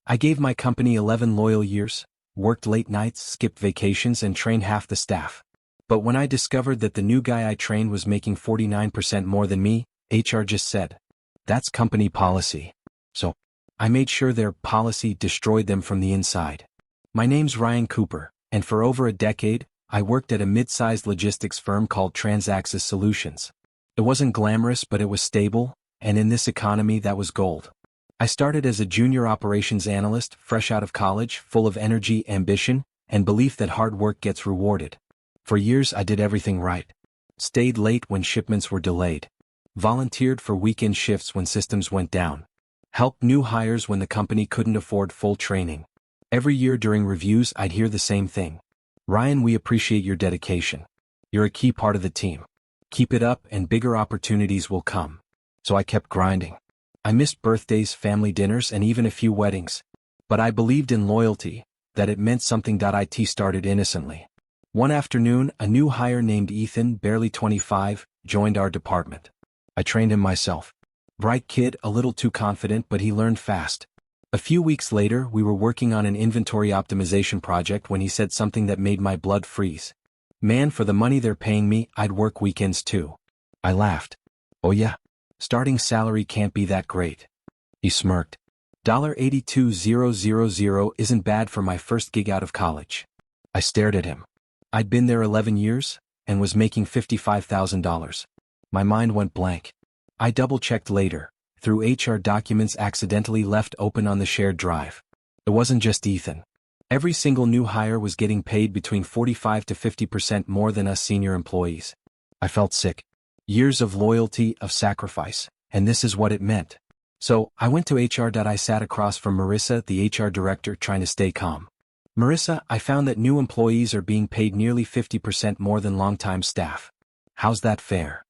I gave my company 11 loyal years, worked late nights, skipped vacations, and trained half the staff. But when I discovered that the new guy I trained was making 49% more than me, HR just said, "That's company policy." So, I made sure their policy destroyed them from the inside. My name's Ryan Cooper, and for over a decade, I worked at a mid-sized logistics firm called Transaxis Solutions. It wasn't glamorous, but it was stable, and in this economy that was gold. I started as a junior operations analyst, fresh out of college, full of energy, ambition, and belief that hard work gets rewarded. For years I did everything right. Stayed late when shipments were delayed. Volunteered for weekend shifts when systems went down. Helped new hires when the company couldn't afford full training. Every year during reviews I'd hear the same thing. "Ryan, we appreciate your dedication. You're a key part of the team. Keep it up and bigger opportunities will come." So I kept grinding. I missed birthdays, family dinners, and even a few weddings. But I believed in loyalty, that it meant something. IT started innocently. One afternoon, a new hire named Ethan, barely 25, joined our department. I trained him myself. Bright kid, a little too confident, but he learned fast. A few weeks later, we were working on an inventory optimization project when he said something that made my blood freeze. "Man, for the money they're paying me, I'd work weekends too." I laughed. "Oh yeah? Starting salary can't be that great." He smirked. $82,000 isn't bad for my first gig out of college. I stared at him. I'd been there 11 years, and was making $55,000. My mind went blank. I double-checked later, through HR documents accidentally left open on the shared drive. It wasn't just Ethan. Every single new hire was getting paid between 45 to 50% more than us senior employees. I felt sick. Years of loyalty, of sacrifice, and this is what it meant. So, I went to HR. I sat across from Marissa, the HR director, trying to stay calm. "Marissa, I found that new employees are being paid nearly 50% more than longtime staff. How's that fair?"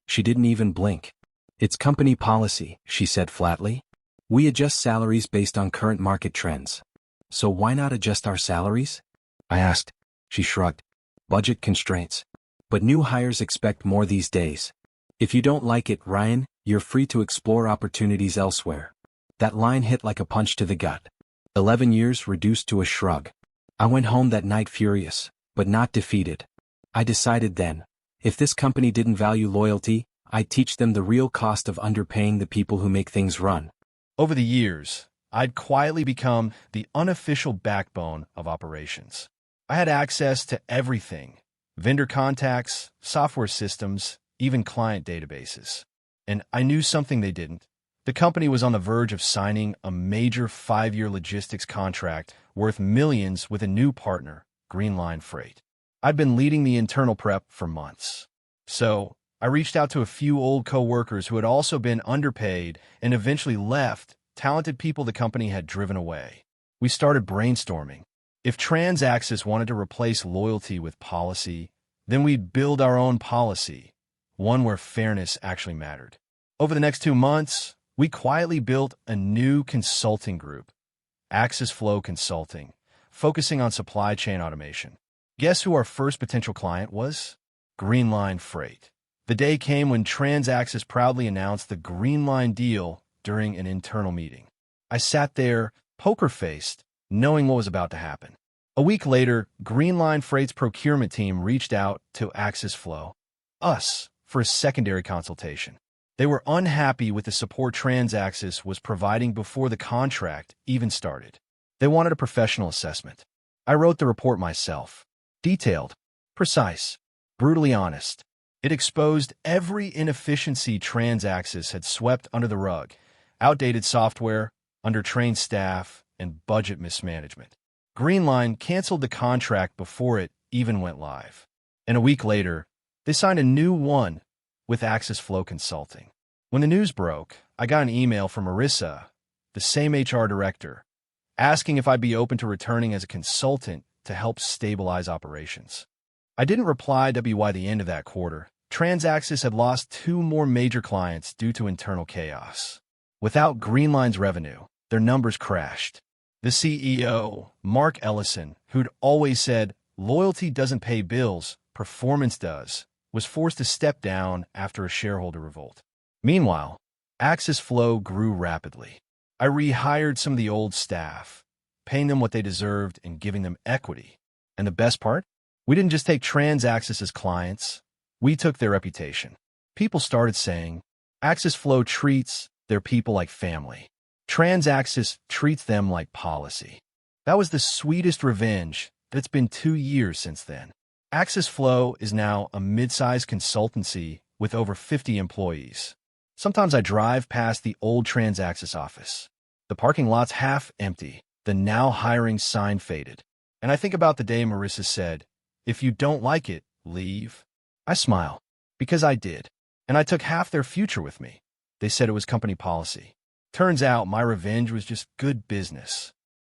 She didn't even blink. "It's company policy," she said flatly. "We adjust salaries based on current market trends." "So why not adjust our salaries?" I asked. She shrugged. "Budget constraints. But new hires expect more these days. If you don't like it, Ryan, you're free to explore opportunities elsewhere." That line hit like a punch to the gut. 11 years reduced to a shrug. I went home that night furious, but not defeated. I decided then, if this company didn't value loyalty, I'd teach them the real cost of underpaying the people who make things run. Over the years, I'd quietly become the unofficial backbone of operations. I had access to everything: vendor contacts, software systems, even client databases. And I knew something they didn't. The company was on the verge of signing a major 5-year logistics contract worth millions with a new partner, Greenline Freight. I'd been leading the internal prep for months. So, I reached out to a few old co-workers who had also been underpaid and eventually left, talented people the company had driven away. We started brainstorming. If Transaxis wanted to replace loyalty with policy, then we'd build our own policy, one where fairness actually mattered. Over the next 2 months, we quietly built a new consulting group, Axis Flow Consulting, focusing on supply chain automation. Guess who our first potential client was? Greenline Freight. The day came when Transaxis proudly announced the Greenline deal during an internal meeting. I sat there, poker-faced, knowing what was about to happen. A week later, Greenline Freight's procurement team reached out to Axis Flow, us, for a secondary consultation. They were unhappy with the support Transaxis was providing before the contract even started. They wanted a professional assessment. I wrote the report myself. Detailed, precise, brutally honest. It exposed every inefficiency Transaxis had swept under the rug: outdated software, undertrained staff, and budget mismanagement. Greenline canceled the contract before it even went live. And a week later, they signed a new one with Axis Flow Consulting. When the news broke, I got an email from Marissa, the same HR director, asking if I'd be open to returning as a consultant to help stabilize operations. I didn't reply by the end of that quarter. Transaxis had lost 2 more major clients due to internal chaos. Without Greenline's revenue, their numbers crashed. The CEO, Mark Ellison, who'd always said, "Loyalty doesn't pay bills, performance does," was forced to step down after a shareholder revolt. Meanwhile, Axis Flow grew rapidly. I rehired some of the old staff, paying them what they deserved and giving them equity. And the best part? We didn't just take TransAxis as clients. We took their reputation. People started saying, Axis Flow treats their people like family. TransAxis treats them like policy. That was the sweetest revenge. It's been 2 years since then. Axis Flow is now a mid-sized consultancy with over 50 employees. Sometimes I drive past the old TransAxis office. The parking lot's half empty, the now hiring sign faded. And I think about the day Marissa said, "If you don't like it, leave." I smile, because I did. And I took half their future with me. They said it was company policy. Turns out my revenge was just good business.